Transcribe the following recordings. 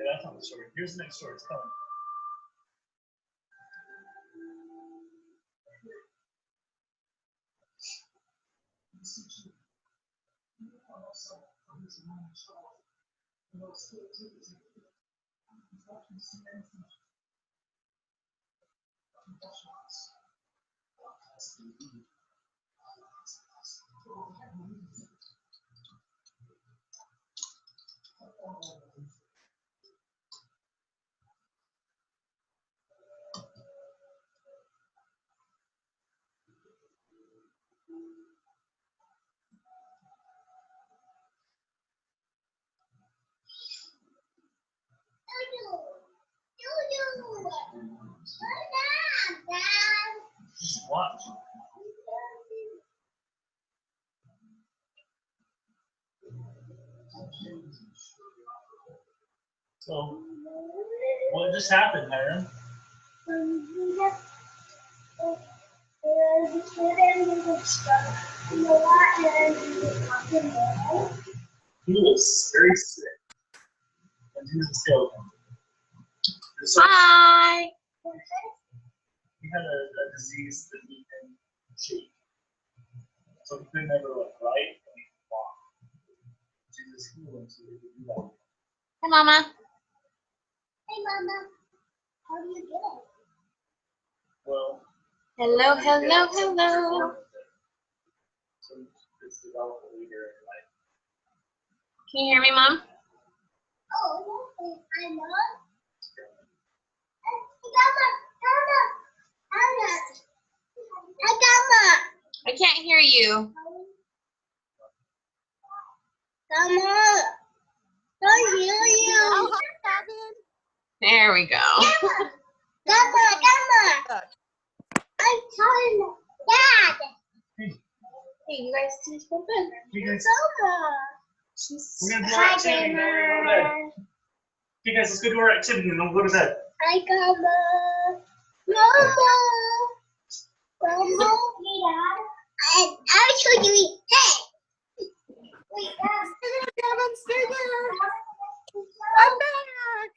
Yeah, that's not the story. Here's the next story. It's coming. Watch. So, what just happened, Myron? He was very sick. And he was a skeleton. Hi. He had a disease that he can shake. So he could never like write and he could walk. Jesus healed him so he could do that. Hi, Mama. Hey, Mama. How do you get it? Well, Hello, hello, hello. so it's developed a leader in life. Can you hear me, Mom? Oh, I know. I can't hear you. Don't hear you. There we go. Gamma. I'm telling Dad. Hey, you guys see something? You guys, She's we're gonna do our activity and then we're gonna go to bed. Okay, guys, let's go do our activity and then we'll go to bed. Hi, Gamma. Mama. I'll show you. Hey. Wait, Gavin, stay there. I'm back.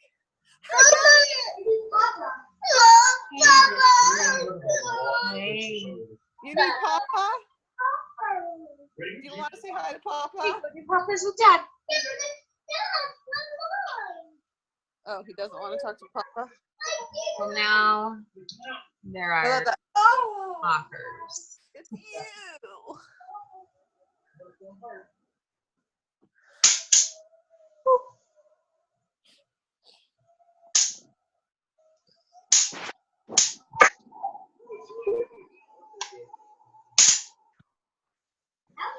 Hey. You need Papa? Do you want to say hi to Papa? Your papa's with Dad. Oh, he doesn't want to talk to Papa? Well, now there I love are that. Oh, talkers. it's you.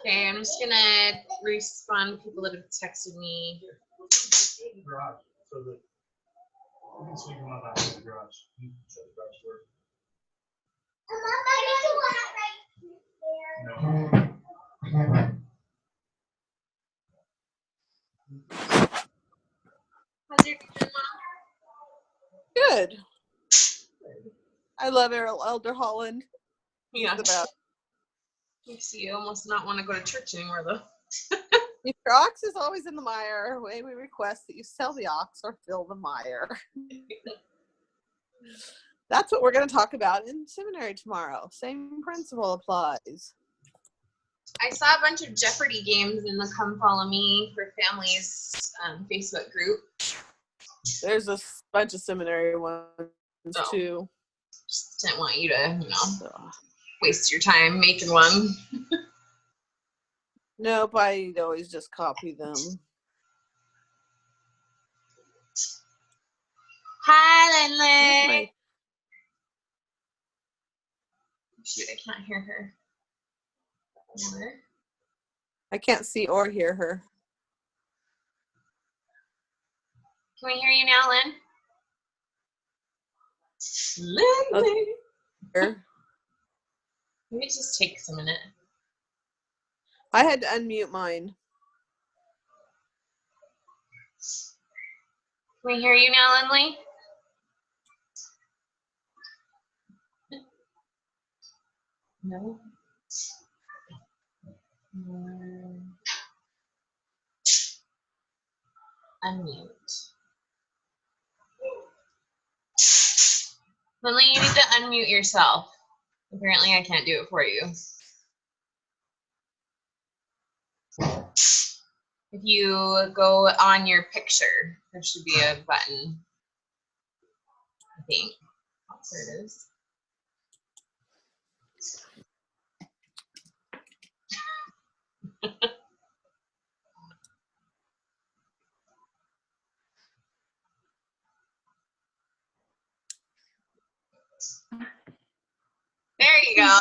Okay, I'm just gonna respond to people that have texted me. Garage, so that you can sweep them up out of the garage. You can shut the garage door. No. How's your day, Mom? Good. I love Elder Holland. He's Yeah. the best. You see, you almost not want to go to church anymore, though. If your ox is always in the mire, we request that you sell the ox or fill the mire. That's what we're going to talk about in seminary tomorrow. Same principle applies. I saw a bunch of Jeopardy games in the Come Follow Me for Families Facebook group. There's a bunch of seminary ones Oh. too. Just didn't want you to, So, waste your time making one. nope, I always just copy them. Hi, Lindley. My- Shoot, I can't hear her. Where? I can't see or hear her. Can we hear you now, Lynn? Lindley. Here. Maybe it just takes a minute. I had to unmute mine. Can we hear you now, Lindley? No. Unmute. unmute yourself. Apparently I can't do it for you. If you go on your picture, there should be a button, I think. Oh, there it is. There you go.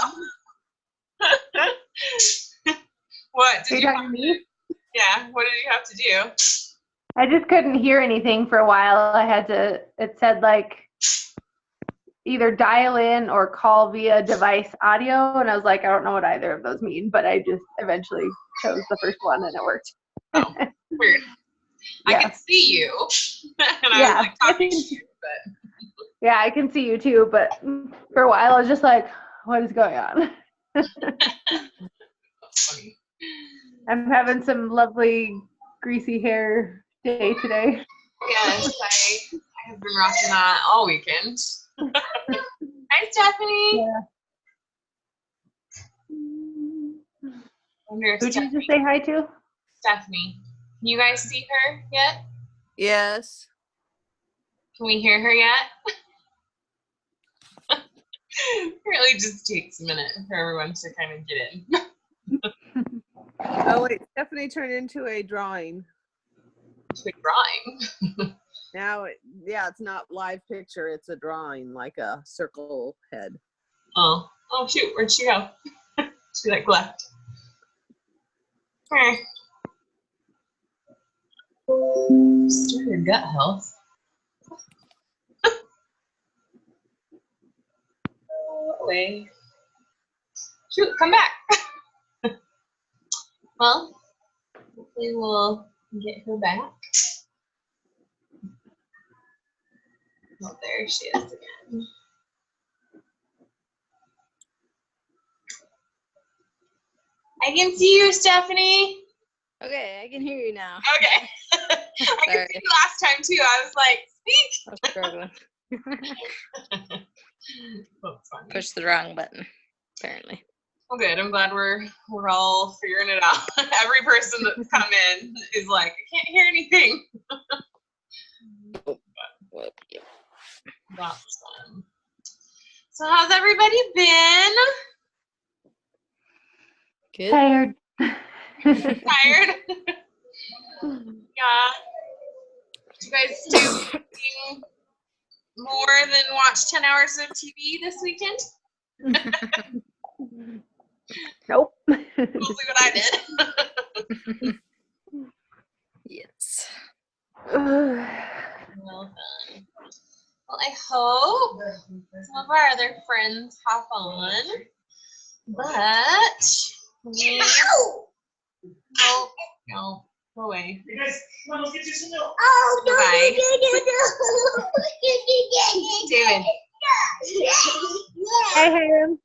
What did Are you you talking have to me? Yeah, what did you have to do? I just couldn't hear anything for a while. It said like either dial in or call via device audio. And I was like, I don't know what either of those mean, but I just eventually chose the first one and it worked. Oh, weird. Yeah. I can see you. And I Yeah. was like talking to you, but Yeah, I can see you too, but for a while I was just like, what is going on? that's funny. I'm having some lovely greasy hair day today. Yes, I have been rocking that all weekend. Hi, Stephanie. Yeah. I wonder if Who did you just say hi to? Stephanie. Can you guys see her yet? Yes. Can we hear her yet? It really just takes a minute for everyone to kind of get in. Oh wait, Stephanie turned into a drawing. To a drawing. Now, it's not live picture. It's a drawing, like a circle head. Oh shoot, where'd she go? She like left. Okay. Restore your gut health. Away. Shoot, come back. Well, hopefully we'll get her back. Oh, there she is again. I can see you, Stephanie. Okay, I can hear you now. Okay. I could Sorry. see you last time too. I was like, speak. I was struggling. That's funny. Pushed the wrong button, apparently. Well, good. I'm glad we're all figuring it out. Every person that's come in is like, I can't hear anything. Whoop, yep. That's fun. So how's everybody been? Good. Tired. Tired? Yeah. Did you guys do anything more than watch 10 hours of TV this weekend? Nope. Mostly what I did. Yes. Well done. Well, I hope some of our other friends hop on, but we... No, go away. You guys, come on, let's get you some milk. Oh, no, Bye. no. David. Hey, Ham.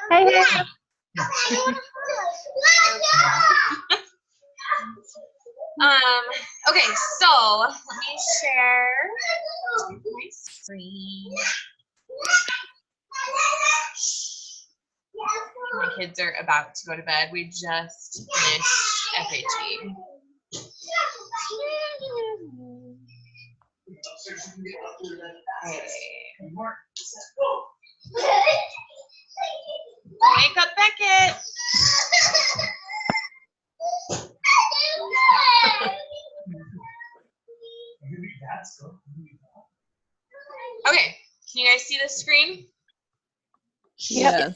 Hey, Ham. Okay, so let me share my screen. My kids are about to go to bed. We just finished FHE. Wake up, Beckett. Okay, can you guys see the screen? Yep. Yes.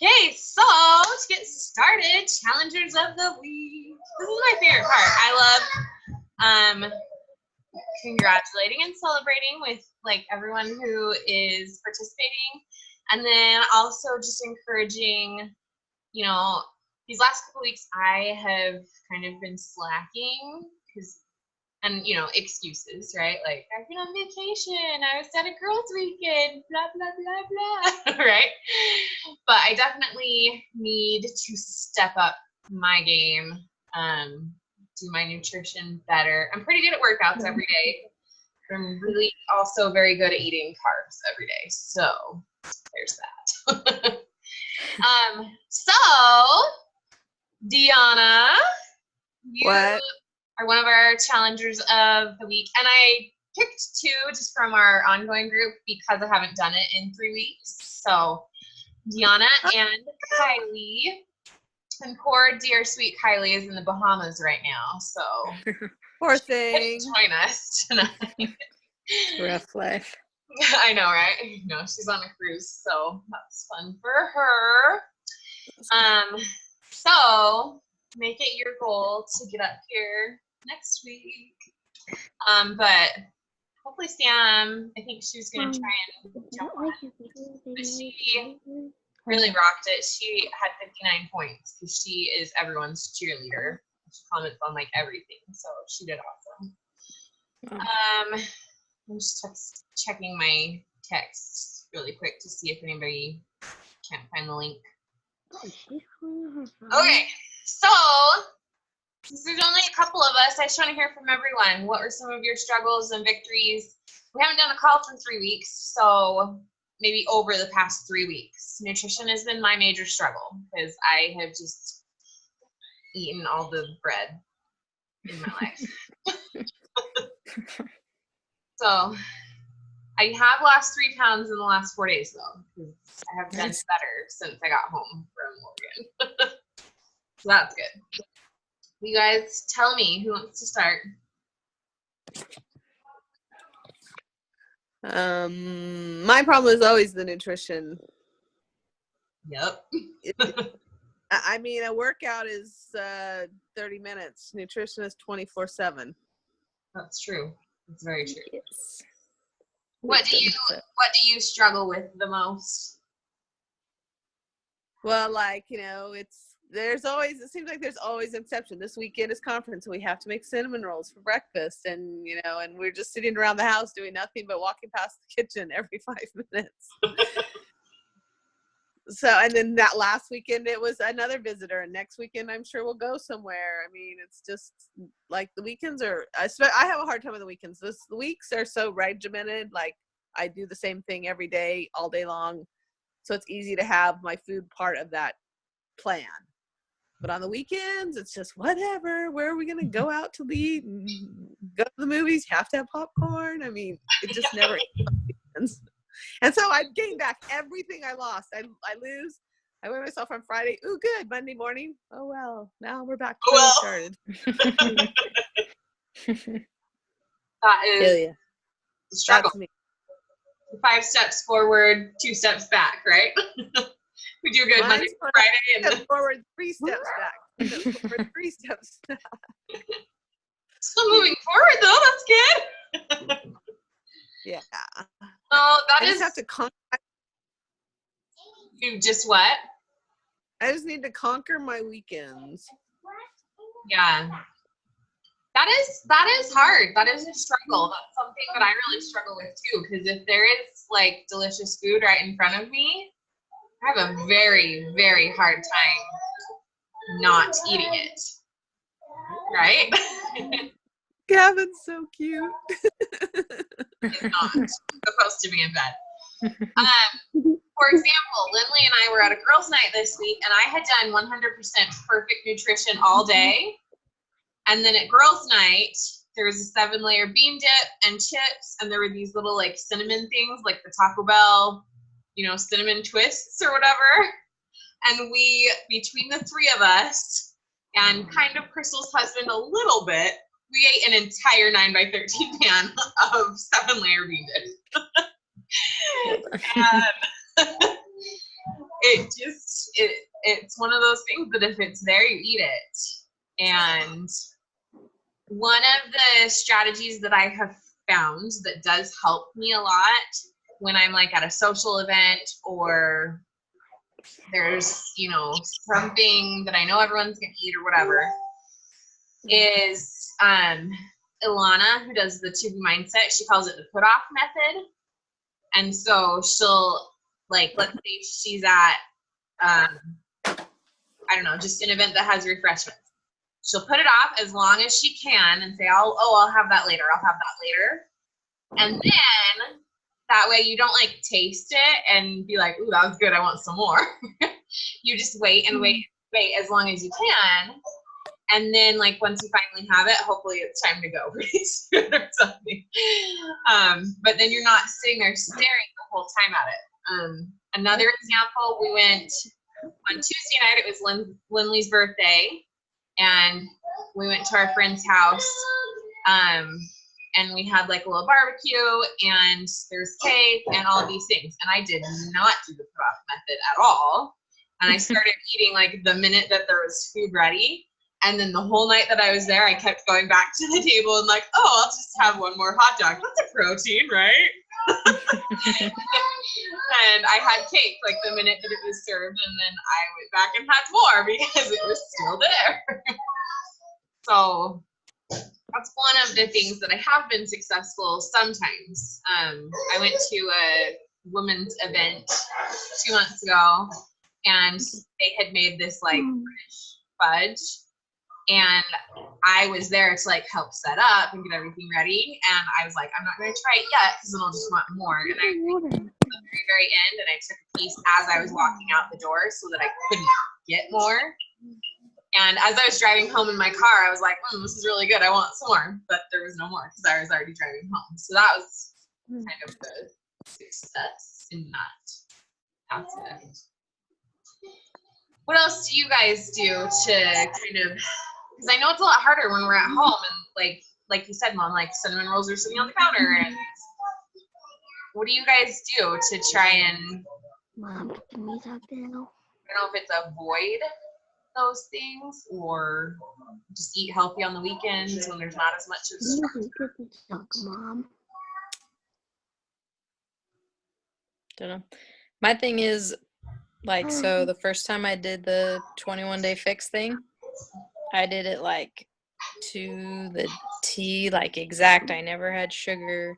Okay, so to get started, challengers of the week. This is my favorite part. I love congratulating and celebrating with like everyone who is participating, and then also just encouraging, you know, these last couple weeks I have kind of been slacking because, and you know, excuses, right? Like I've been on vacation, I was at a girls' weekend, blah blah blah blah, right? But I definitely need to step up my game, do my nutrition better. I'm pretty good at workouts every day, I'm really also very good at eating carbs every day. So there's that. So Deanna, you What? are one of our challengers of the week. And I picked 2 just from our ongoing group because I haven't done it in 3 weeks. So Deanna and Kylie. And poor dear sweet Kylie is in the Bahamas right now. So Poor she couldn't thing. join us tonight. Rough life. I know, right? No, she's on a cruise, so that's fun for her. So make it your goal to get up here next week. But hopefully Sam, I think she was gonna try and jump on. But she really rocked it. She had 59 points because she is everyone's cheerleader. She comments on like everything, so she did awesome. Wow. I'm just checking my texts really quick to see if anybody can't find the link. Okay, so since there's only a couple of us, I just want to hear from everyone. What were some of your struggles and victories? We haven't done a call for 3 weeks, so maybe over the past 3 weeks. Nutrition has been my major struggle because I have just eaten all the bread in my life. So I have lost 3 pounds in the last 4 days though, because I have done Nice. better since I got home from Oregon. So that's good. You guys tell me who wants to start. My problem is always the nutrition. Yep. I mean, a workout is 30 minutes. Nutrition is 24/7. That's true. It's very true. Yes. What do you struggle with the most? Well, like, it seems like there's always an exception. This weekend is conference and we have to make cinnamon rolls for breakfast, and and we're just sitting around the house doing nothing but walking past the kitchen every 5 minutes. So, and then that last weekend it was another visitor, and next weekend I'm sure we'll go somewhere. I mean, it's just like the weekends are, I have a hard time with the weekends. The weeks are so regimented, like I do the same thing every day, all day long. So it's easy to have my food part of that plan. But on the weekends, it's just whatever. Where are we going to go out to eat? Go to the movies? You have to have popcorn? I mean, it just never ends. And so I gain back everything I lost. I lose. I weigh myself on Friday. Ooh, good. Monday morning. Oh, well. Now we're back to where we started. That is Feel ya. the struggle. That's me. 5 steps forward, 2 steps back, right? We do good Monday, Mine's for- Friday, and Step forward, 3 steps back. Step forward, 3 steps back. still moving forward though. That's good. Yeah. Oh, that I is just have to conquer. you just what? I just need to conquer my weekends. Yeah. That is hard. That is a struggle. That's something that I really struggle with too. Because if there is like delicious food right in front of me, I have a very, very hard time not eating it. Right? Gavin's so cute. It's not supposed to be in bed. For example, Lindley and I were at a girls' night this week, and I had done 100% perfect nutrition all day. And then at girls' night, there was a 7-layer bean dip and chips, and there were these little like cinnamon things, like the Taco Bell, cinnamon twists or whatever. And we, between the 3 of us, and kind of Crystal's husband a little bit, we ate an entire 9x13 pan of 7-layer bean dip. And it's one of those things that if it's there, you eat it. And one of the strategies that I have found that does help me a lot when I'm like at a social event or there's, something that I know everyone's gonna eat or whatever, is Ilana, who does the Tubi Mindset, she calls it the put off method. And so she'll, like, let's say she's at, I don't know, just an event that has refreshments. She'll put it off as long as she can and say, I'll have that later. And then that way you don't like taste it and be like, ooh, that was good, I want some more. You just wait and wait as long as you can. And then like once you finally have it, hopefully it's time to go pretty soon or something. But then you're not sitting there staring the whole time at it. Another example, we went on Tuesday night, it was Lindley's birthday, and we went to our friend's house. And we had like a little barbecue, and there's cake and all these things. And I did not do the put off method at all. And I started eating like the minute that there was food ready. And then the whole night that I was there, I kept going back to the table and like, oh, I'll just have one more hot dog. That's a protein, right? And I had cake like the minute that it was served. And then I went back and had more because it was still there. So that's one of the things that I have been successful sometimes. I went to a women's event 2 months ago, and they had made this like British fudge, and I was there to like help set up and get everything ready. And I was like, I'm not going to try it yet because then I'll just want more. And I at the very, very end, and I took a piece as I was walking out the door so that I couldn't get more. And as I was driving home in my car, I was like, this is really good. I want some more. But there was no more because I was already driving home. So that was kind of the success in that aspect. What else do you guys do to kind of, because I know it's a lot harder when we're at home and like you said, Mom, like cinnamon rolls are sitting on the counter. And what do you guys do to try and, Mom, can we talk now? I don't know if it's avoid those things or just eat healthy on the weekends when there's not as much of stress? Talk, Mom. Don't know. My thing is, like, so the first time I did the 21-day fix thing, I did it like to the T, like exact. I never had sugar.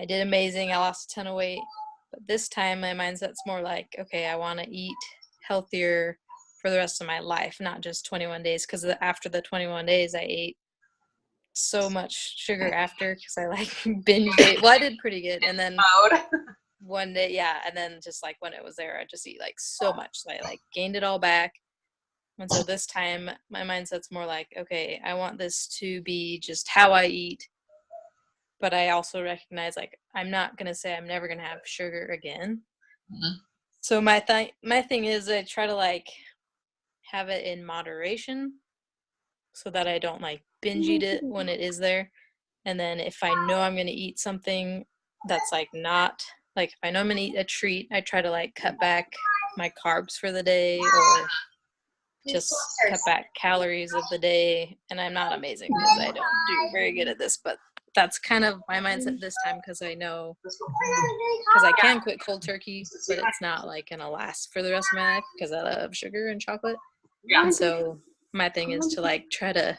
I did amazing. I lost a ton of weight. But this time my mindset's more like, okay, I want to eat healthier for the rest of my life, not just 21 days. Because after the 21 days, I ate so much sugar after because I like binged it. Well, I did pretty good. And then one day, and then just like when it was there, I just eat like so much. So I like gained it all back. And so this time my mindset's more like, okay, I want this to be just how I eat. But I also recognize like I'm not going to say I'm never going to have sugar again. Mm-hmm. So my thing is I try to like have it in moderation so that I don't like binge eat it when it is there. And then if I know I'm going to eat something that's like not, like if I know I'm going to eat a treat, I try to like cut back my carbs for the day or just cut back calories of the day. And I'm not amazing because I don't do very good at this, but that's kind of my mindset this time because I know, because I can quit cold turkey, but it's not like going to last for the rest of my life because I love sugar and chocolate. Yeah. And so my thing is to like try to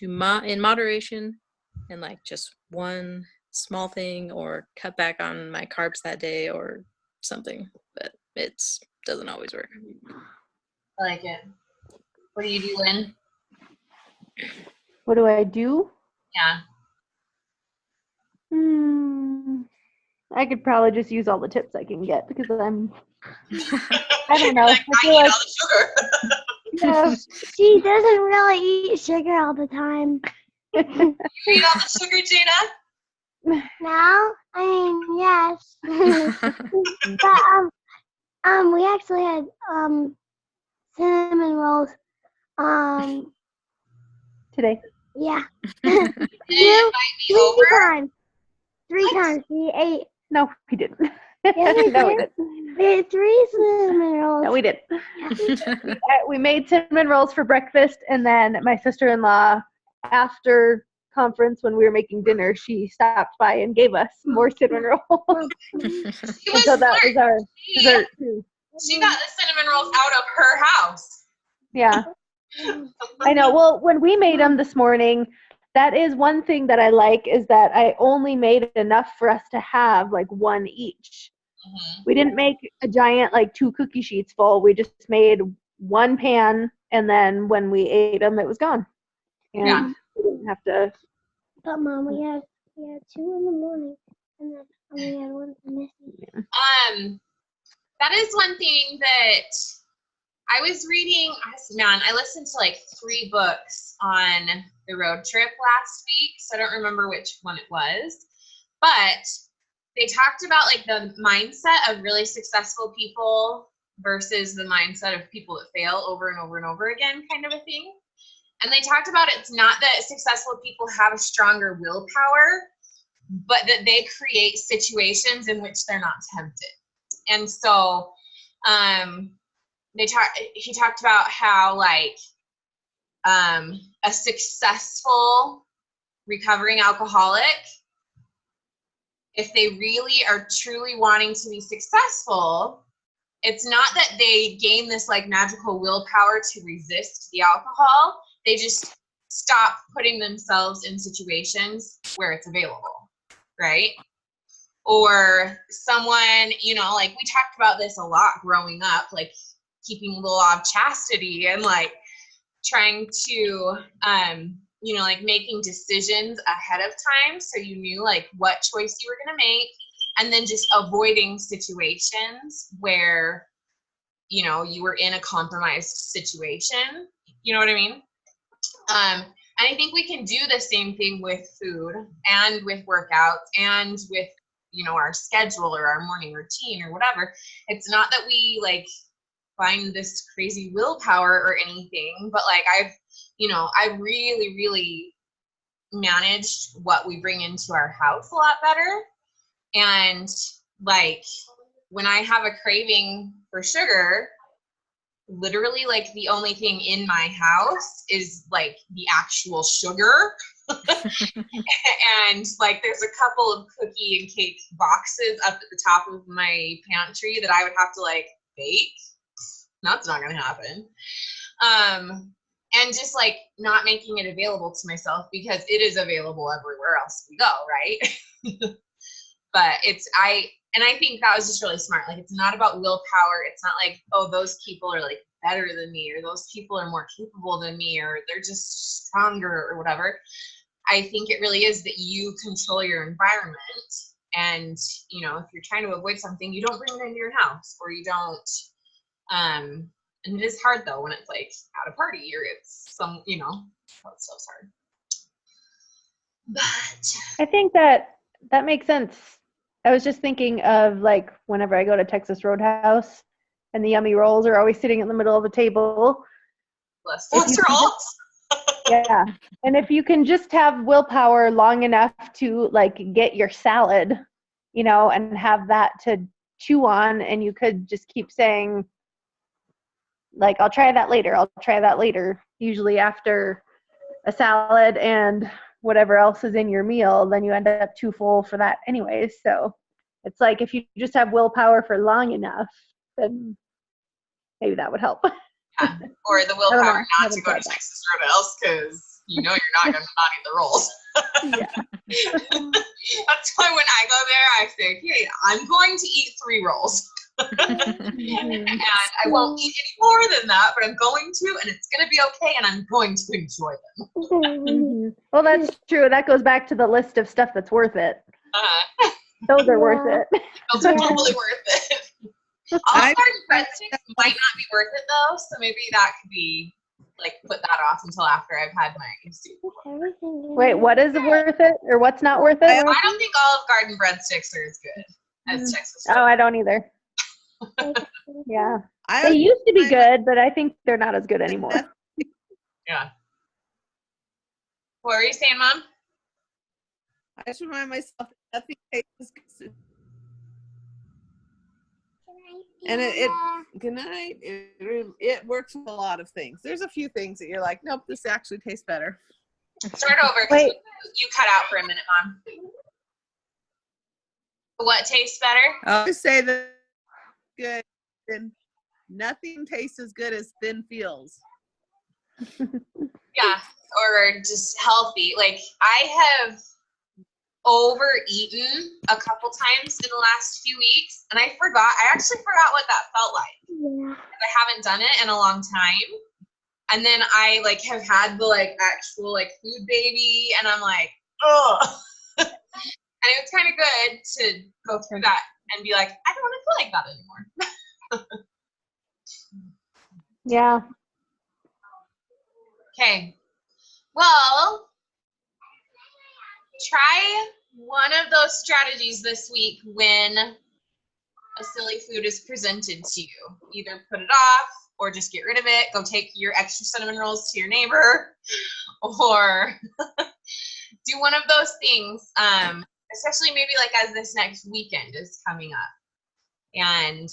in moderation and like just one small thing or cut back on my carbs that day or something, but it doesn't always work. I like it. What do you do, Lynn? What do I do? Yeah. I could probably just use all the tips I can get because I don't know. Like, I feel like all the sugar. Yeah, she doesn't really eat sugar all the time. You eat all the sugar, Jada? No, I mean yes. But we actually had cinnamon rolls today. Yeah. Three times we ate. No, we didn't. Yeah, we no, we did. didn't. We ate 3 cinnamon rolls. No, we didn't. We made cinnamon rolls for breakfast, and then my sister-in-law, after conference when we were making dinner, she stopped by and gave us more cinnamon rolls. So that was our dessert too. She got the cinnamon rolls out of her house. Yeah. I know. Well, when we made them this morning, that is one thing that I like is that I only made enough for us to have like one each. Mm-hmm. We didn't make a giant like 2 cookie sheets full. We just made one pan, and then when we ate them, it was gone. And we didn't have to. But Mom, we had 2 in the morning. And then on the other one's missing. That is one thing that I was reading. Man, I listened to like 3 books on the road trip last week, so I don't remember which one it was. But they talked about like the mindset of really successful people versus the mindset of people that fail over and over and over again, kind of a thing. And they talked about it's not that successful people have a stronger willpower, but that they create situations in which they're not tempted. And so he talked about how like a successful recovering alcoholic, if they really are truly wanting to be successful, it's not that they gain this like magical willpower to resist the alcohol. They just stop putting themselves in situations where it's available, right? Or someone, you know, like we talked about this a lot growing up, like keeping the law of chastity and like trying to, you know, like making decisions ahead of time so you knew like what choice you were going to make, and then just avoiding situations where, you know, you were in a compromised situation. You know what I mean? And I think we can do the same thing with food and with workouts and with, you know, our schedule or our morning routine or whatever. It's not that we like find this crazy willpower or anything, but like I really, really managed what we bring into our house a lot better. And like when I have a craving for sugar, literally like the only thing in my house is like the actual sugar. And like there's a couple of cookie and cake boxes up at the top of my pantry that I would have to like bake. That's not gonna happen. And just like not making it available to myself because it is available everywhere else we go, right? But I think that was just really smart. Like it's not about willpower. It's not like, oh, those people are like better than me, or those people are more capable than me, or they're just stronger or whatever. I think it really is that you control your environment. And, you know, if you're trying to avoid something, you don't bring it into your house, or you don't, and it is hard though when it's like at a party or it's some, you know, that stuff's hard. But I think that makes sense. I was just thinking of like whenever I go to Texas Roadhouse and the yummy rolls are always sitting in the middle of the table. bless rolls. Yeah. And if you can just have willpower long enough to like get your salad, you know, and have that to chew on, and you could just keep saying like, I'll try that later, usually after a salad and whatever else is in your meal, then you end up too full for that anyways. So it's like if you just have willpower for long enough, then maybe that would help. Yeah. Or the willpower not to go to Texas Roadhouse because you know you're not going to not eat the rolls. Yeah. That's why when I go there, I say, okay, I'm going to eat 3 rolls. And I won't eat any more than that, but I'm going to, and it's going to be okay, and I'm going to enjoy them. Well, that's true. That goes back to the list of stuff that's worth it. Those are worth it. Those are totally worth it. Olive Garden breadsticks might not be worth it though, so maybe that could be like put that off until after I've had my soup. Wait, what is worth it or what's not worth it? I don't think Olive Garden breadsticks are as good as Texas. Oh, I don't either. Yeah. They used to be good, but I think they're not as good anymore. Yeah. What were you saying, Mom? I just remind myself that nothing tastes good. And good night. It works with a lot of things. There's a few things that you're like, nope, this actually tastes better. Start over. Wait. You cut out for a minute, Mom. What tastes better? I always say that good. And nothing tastes as good as thin feels. Yeah, or just healthy. Like I have overeaten a couple times in the last few weeks, and I actually forgot what that felt like. I haven't done it in a long time. And then I like have had the like actual like food baby, and I'm like, oh. And it's kind of good to go through that and be like, I don't want to feel like that anymore. Yeah. Okay. Well, try one of those strategies this week when a silly food is presented to you. Either put it off or just get rid of it. Go take your extra cinnamon rolls to your neighbor or do one of those things. Especially maybe like as this next weekend is coming up, and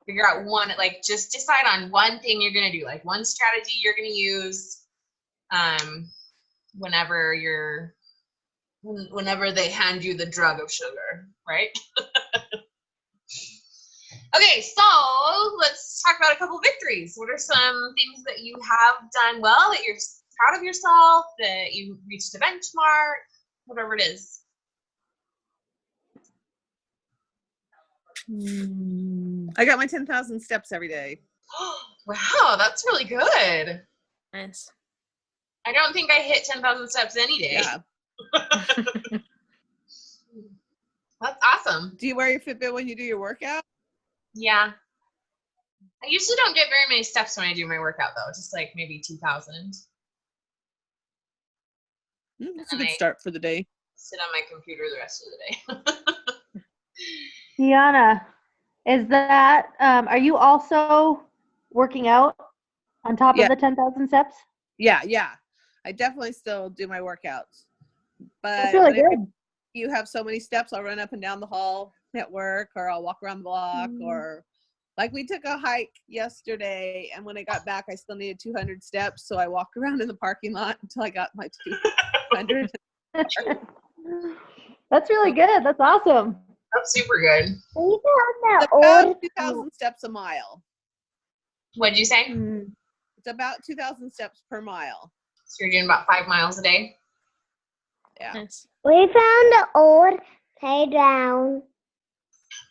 figure out one, like just decide on one thing you're going to do, like one strategy you're going to use whenever they hand you the drug of sugar, right? Okay, so let's talk about a couple victories. What are some things that you have done well, that you're proud of yourself, that you reached a benchmark, whatever it is? I got my 10,000 steps every day. Wow, that's really good. Nice. I don't think I hit 10,000 steps any day. Yeah. That's awesome. Do you wear your Fitbit when you do your workout? Yeah. I usually don't get very many steps when I do my workout, though. Just like maybe 2,000. That's a good start for the day. Sit on my computer the rest of the day. Deanna, is that, are you also working out on top Yeah. of the 10,000 steps? Yeah. I definitely still do my workouts. But That's really whenever good. you have so many steps, I'll run up and down the hall at work, or I'll walk around the block, or like we took a hike yesterday, and when I got back, I still needed 200 steps. So I walked around in the parking lot until I got my 200. That's really good. That's awesome. That's super good. We found It's that about old 2,000 steps a mile. What'd you say? Mm. It's about 2,000 steps per mile. So you're doing about 5 miles a day? Yeah. Nice. We found an old playground.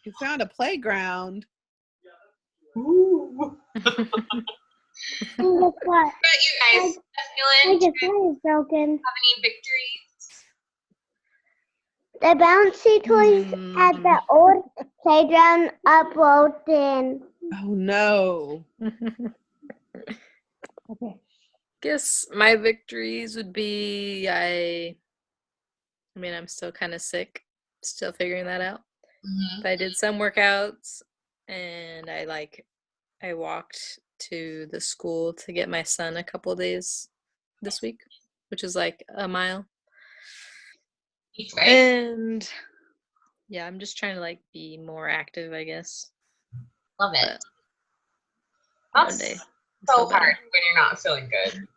You found a playground. Ooh. And guess what? What about you guys? My Feeling? Do you guitar is broken. have any victories? The bouncy toys at the old playground are broken. Oh no. Okay. Guess my victories would be I mean, I'm still kind of sick, still figuring that out. Mm-hmm. But I did some workouts, and I walked to the school to get my son a couple of days this week, which is like a mile. Each way? And yeah, I'm just trying to like be more active, I guess. Love it. One That's day. so feel better. hard when you're not feeling good.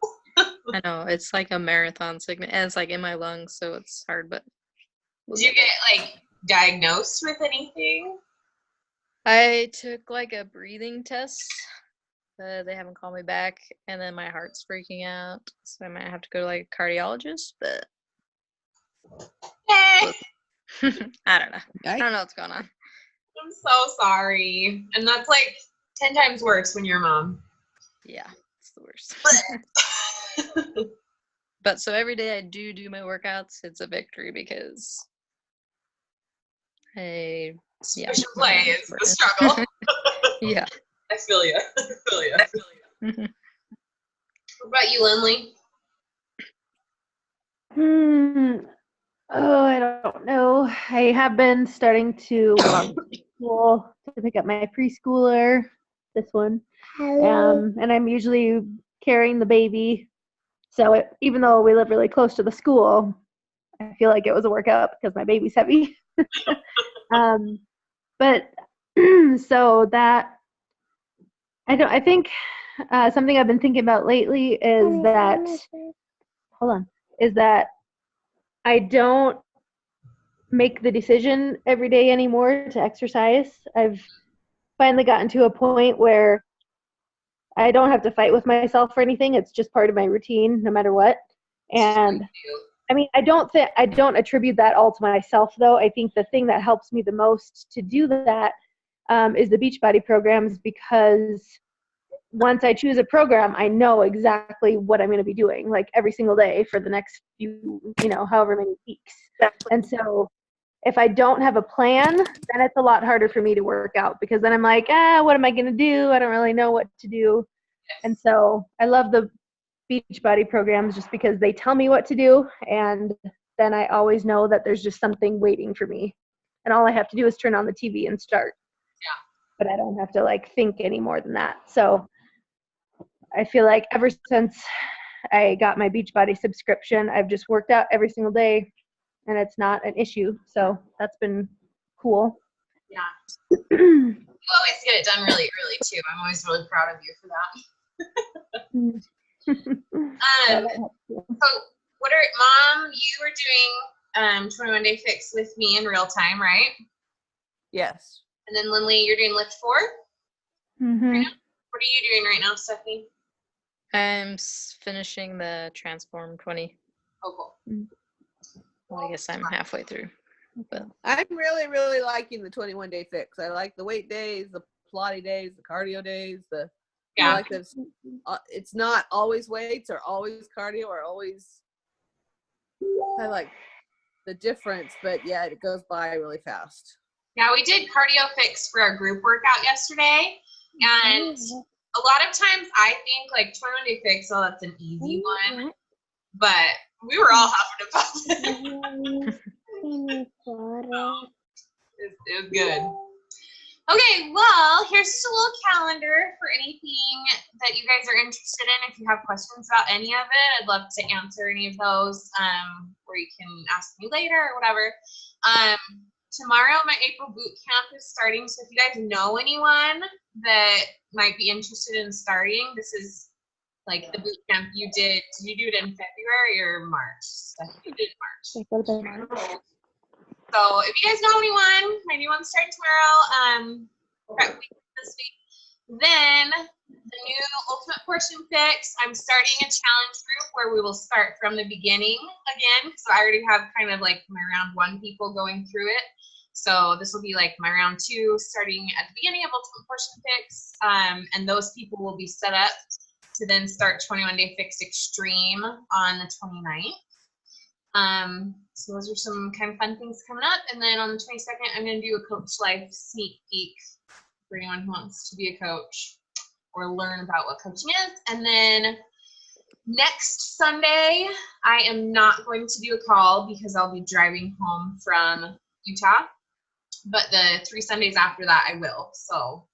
I know, it's like a marathon sickness, and it's like in my lungs, so it's hard, but Did you get like diagnosed with anything? I took like a breathing test. They haven't called me back, and then my heart's freaking out, so I might have to go to like a cardiologist, but Hey, I don't know. I Yikes. don't know what's going on. I'm so sorry. And that's like 10 times worse when you're a mom. Yeah, it's the worst. But so every day I do my workouts. It's a victory because yeah. Push and play is the struggle. Yeah. I feel you. What about you, Lindley? Oh, I don't know. I have been starting to walk to school to pick up my preschooler, this one. And I'm usually carrying the baby. So even though we live really close to the school, I feel like it was a workout because my baby's heavy. But so that I think something I've been thinking about lately is that I don't make the decision every day anymore to exercise. I've finally gotten to a point where I don't have to fight with myself or anything. It's just part of my routine, no matter what. And I mean, I don't attribute that all to myself, though. I think the thing that helps me the most to do that is the Beachbody programs, because once I choose a program, I know exactly what I'm going to be doing, like every single day for the next few, however many weeks. And so if I don't have a plan, then it's a lot harder for me to work out because then I'm like, what am I going to do? I don't really know what to do. And so I love the Beachbody programs just because they tell me what to do. And then I always know that there's just something waiting for me. And all I have to do is turn on the TV and start. Yeah. But I don't have to like think any more than that. So I feel like ever since I got my Beachbody subscription, I've just worked out every single day and it's not an issue. So that's been cool. Yeah. You always get it done really early too. I'm always really proud of you for that. So what are Mom? You were doing 21 Day Fix with me in real time, right? Yes. And then Lindley, you're doing Lift 4. Mm-hmm. Right now? What are you doing right now, Stephanie? I'm finishing the Transform 20. Oh, cool. Well, I guess I'm halfway through. But I'm really, really liking the 21 Day Fix. I like the weight days, the Pilates days, the cardio days. I Yeah. like this. It's not always weights or always cardio or always. I like the difference, but yeah, it goes by really fast. Yeah, we did Cardio Fix for our group workout yesterday, and a lot of times I think like 21 Day Fix, oh, that's an easy one, but we were all having a it was good. Okay, well, here's just a little calendar for anything that you guys are interested in. If you have questions about any of it, I'd love to answer any of those, or you can ask me later or whatever. Tomorrow, my April boot camp is starting, so if you guys know anyone that might be interested in starting, this is like the boot camp you did. Did you do it in February or March? You did March. So if you guys know anyone, maybe you want to start tomorrow, prep week this week. Then the new Ultimate Portion Fix, I'm starting a challenge group where we will start from the beginning again. So I already have kind of like my round 1 people going through it. So this will be like my round 2 starting at the beginning of Ultimate Portion Fix. And those people will be set up to then start 21 Day Fix Extreme on the 29th. So those are some kind of fun things coming up. And then on the 22nd, I'm going to do a Coach Life sneak peek for anyone who wants to be a coach or learn about what coaching is. And then next Sunday, I am not going to do a call because I'll be driving home from Utah. But the 3 Sundays after that, I will. So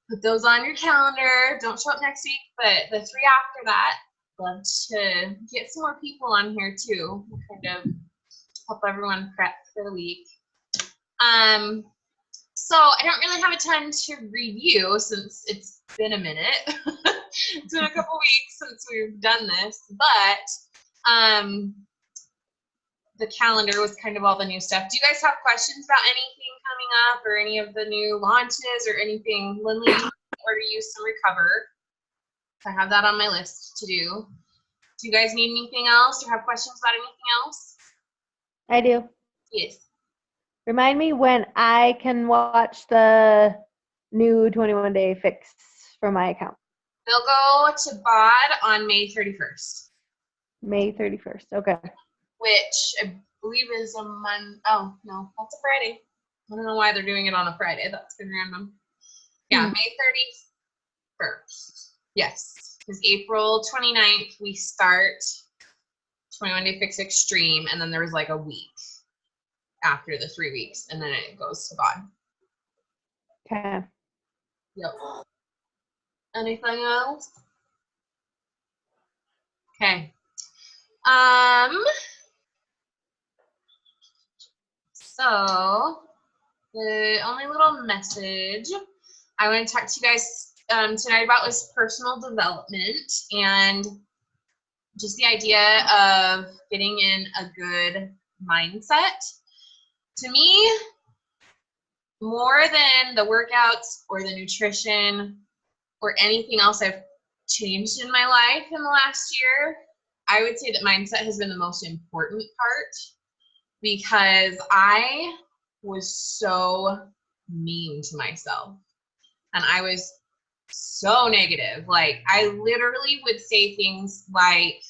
put those on your calendar. Don't show up next week, but the 3 after that, love to get some more people on here too. Kind of help everyone prep for the week. So I don't really have a ton to review since it's been a minute. It's been a couple weeks since we've done this, but the calendar was kind of all the new stuff. Do you guys have questions about anything coming up or any of the new launches or anything? Lindley, or to use some recover. I have that on my list to do. Do you guys need anything else or have questions about anything else? I do. Yes. Remind me when I can watch the new 21 Day Fix from my account. They'll go to BOD on May 31st. May 31st. Okay. Which I believe is a Monday. Oh, no, that's a Friday. I don't know why they're doing it on a Friday. That's been random. Yeah, May 31st. Yes. Because April 29th, we start 21 Day Fix Extreme, and then there was like a week after the 3 weeks, and then it goes to BOD. Okay. Yep. Anything else? Okay. So the only little message I want to talk to you guys tonight about was personal development and just the idea of getting in a good mindset. To me, more than the workouts or the nutrition or anything else I've changed in my life in the last year, I would say that mindset has been the most important part because I was so mean to myself and I was so negative. Like I literally would say things like,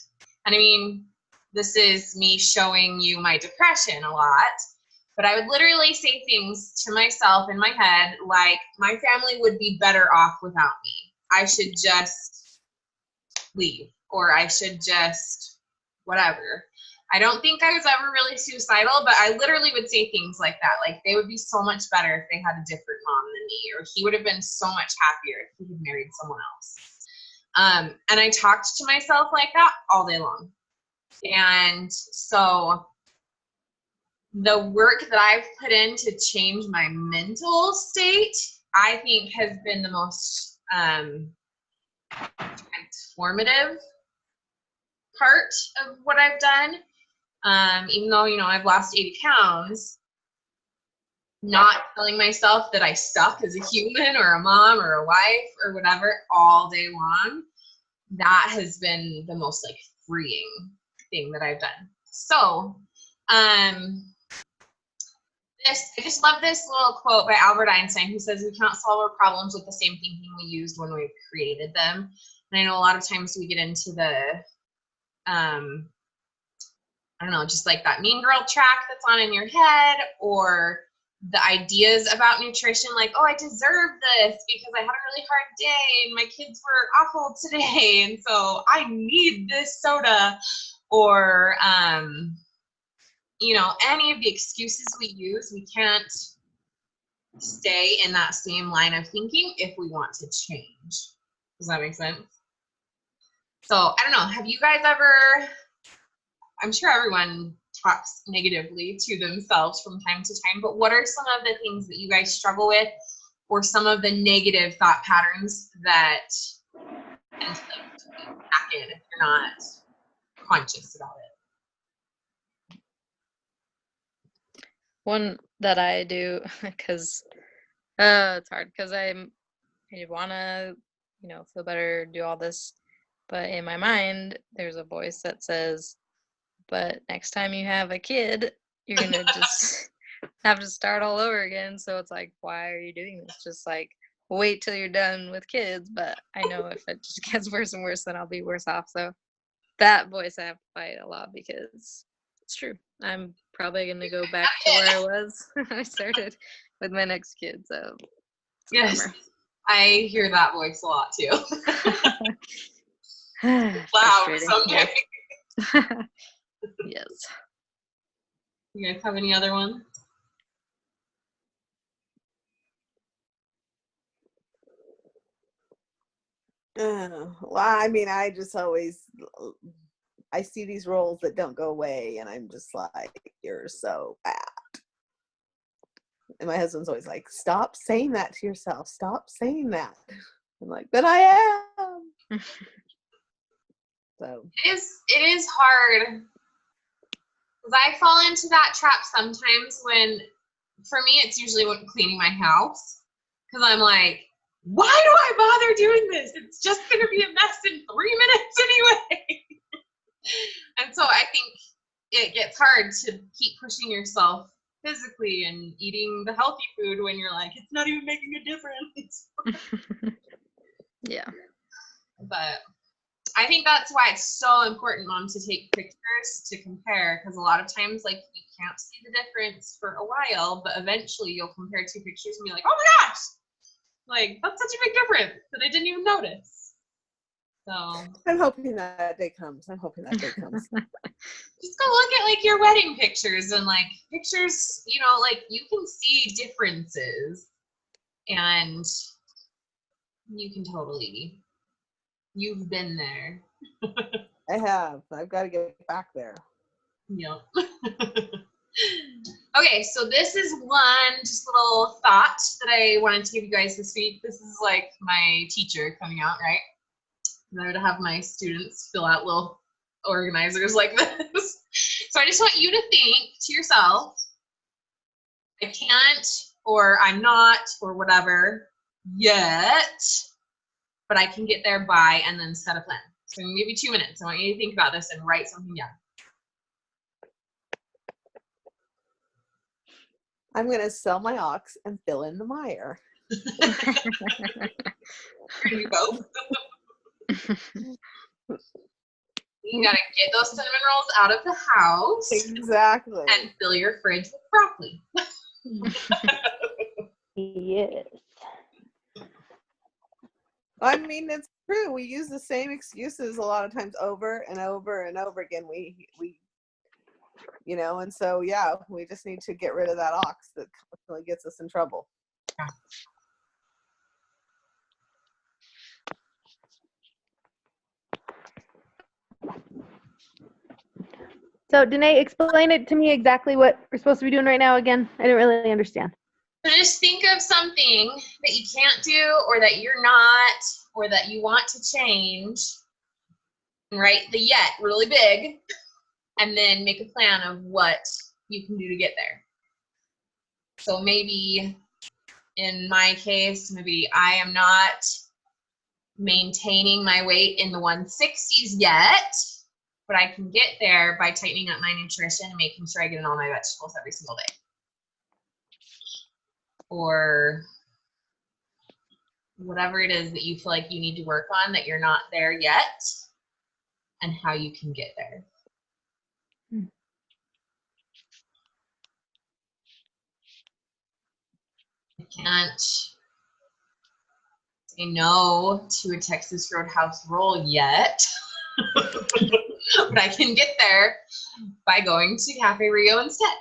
and I mean, this is me showing you my depression a lot, But I would literally say things to myself in my head like, my family would be better off without me. I should just leave, or I should just whatever. I don't think I was ever really suicidal, but I literally would say things like that. Like, they would be so much better if they had a different mom than me, or he would have been so much happier if he had married someone else. And I talked to myself like that all day long. And so the work that I've put in to change my mental state, I think has been the most transformative part of what I've done. Even though, I've lost 80 pounds, not telling myself that I suck as a human or a mom or a wife or whatever all day long, that has been the most like freeing thing that I've done. So, I just love this little quote by Albert Einstein, who says, we cannot solve our problems with the same thinking we used when we created them. And I know a lot of times we get into the, I don't know, just like that Mean Girl track that's on in your head, or the ideas about nutrition, like, oh, I deserve this because I had a really hard day and my kids were awful today, and so I need this soda, or, any of the excuses we use, we can't stay in that same line of thinking if we want to change. Does that make sense? So, I don't know, have you guys ever, I'm sure everyone talks negatively to themselves from time to time, but what are some of the things that you guys struggle with, or some of the negative thought patterns that tend to be back in if you're not conscious about it? One that I do, because it's hard, because I want to, feel better, do all this, but in my mind, there's a voice that says, but next time you have a kid, you're going to just have to start all over again. So it's like, why are you doing this? Just like, wait till you're done with kids. But I know if it just gets worse and worse, then I'll be worse off. So that voice I have to fight a lot, because it's true. I'm probably going to go back to where I was when I started with my next kid. So yes, I hear that voice a lot too. Loud someday. Yes. You guys have any other ones? Well, I mean, I just always, I see these roles that don't go away, and I'm just like, you're so bad. And my husband's always like, stop saying that to yourself. Stop saying that. I'm like, but I am. So it is hard, because I fall into that trap sometimes when, for me, it's usually when cleaning my house, because I'm like, why do I bother doing this? It's just going to be a mess in 3 minutes anyway. And so I think it gets hard to keep pushing yourself physically and eating the healthy food when you're like, it's not even making a difference. Yeah. But I think that's why it's so important, Mom, to take pictures to compare, because a lot of times, like, you can't see the difference for a while, but eventually you'll compare two pictures and be like, oh my gosh, like, that's such a big difference that I didn't even notice. So I'm hoping that day comes. Just go look at, like, your wedding pictures and, like, pictures, like, you can see differences, and you can totally, you've been there. I have. I've got to get back there. Yep. Okay, so this is one just little thought that I wanted to give you guys this week. This is like my teacher coming out, right? And I would have my students fill out little organizers like this. So I just want you to think to yourself, I can't, or I'm not, or whatever yet, but I can get there by, and then set a plan. So I'm gonna give you 2 minutes. I want you to think about this and write something down. I'm going to sell my ox and fill in the mire. You both. You gotta get those cinnamon rolls out of the house. Exactly. And fill your fridge with broccoli. Yes. I mean, it's true. We use the same excuses a lot of times over and over and over again. We and so yeah, we just need to get rid of that ox that constantly gets us in trouble. So, Danae, explain it to me exactly what we're supposed to be doing right now again. I didn't really understand. So just think of something that you can't do or that you're not or that you want to change and write the yet really big and then make a plan of what you can do to get there. So maybe in my case, maybe I am not maintaining my weight in the 160s yet, but I can get there by tightening up my nutrition and making sure I get in all my vegetables every single day. Or whatever it is that you feel like you need to work on that you're not there yet, and how you can get there. I can't say no to a Texas Roadhouse roll yet, but I can get there by going to Cafe Rio instead.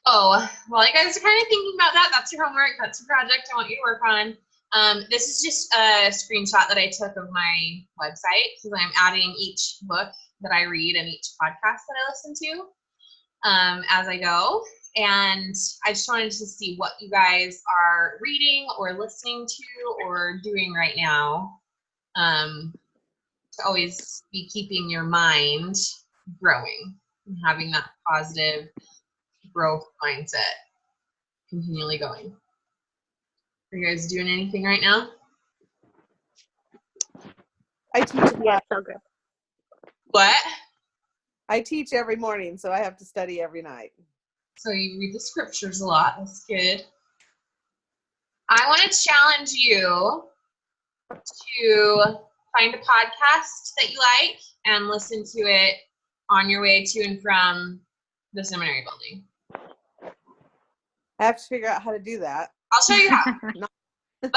Oh, while you guys are kind of thinking about that, that's your homework, that's your project I want you to work on. This is just a screenshot that I took of my website because I'm adding each book that I read and each podcast that I listen to as I go. And I just wanted to see what you guys are reading or listening to or doing right now. To always be keeping your mind growing and having that positive growth mindset continually going. Are you guys doing anything right now? I teach. Yeah, so good. What? I teach every morning, so I have to study every night. So you read the scriptures a lot. That's good. I want to challenge you to find a podcast that you like and listen to it on your way to and from the seminary building. I have to figure out how to do that. I'll show you how. But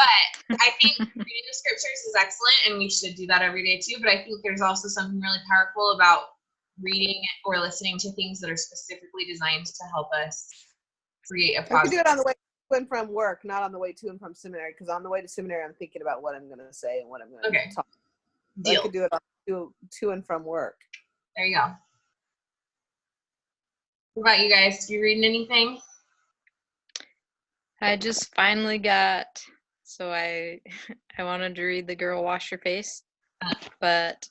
I think reading the scriptures is excellent, and we should do that every day too. But I think there's also something really powerful about reading or listening to things that are specifically designed to help us create a I positive. can do it on the way to and from work, not on the way to and from seminary, because on the way to seminary, I'm thinking about what I'm going to say and what I'm going to talk. Deal. I could do it on to and from work. There you go. What about you guys? You reading anything? I just finally got, so I wanted to read The Girl Wash Your Face, but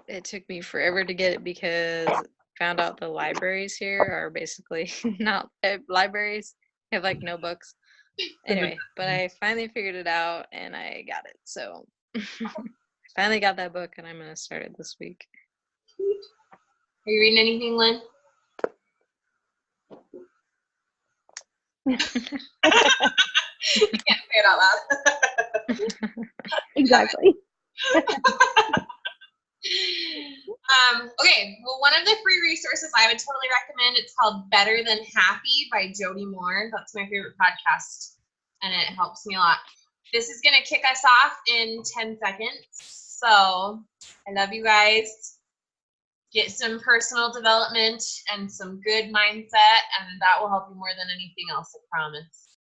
it took me forever to get it because I found out the libraries here are basically not libraries. They have like no books. Anyway, but I finally figured it out and I got it. So finally got that book and I'm going to start it this week. Are you reading anything, Lynn? You can't say it out loud. Exactly. Okay, well, one of the free resources I would totally recommend, it's called Better Than Happy by Jody Moore. That's my favorite podcast, and it helps me a lot. This is going to kick us off in 10 seconds. So I love you guys. Get some personal development and some good mindset, and that will help you more than anything else, I promise.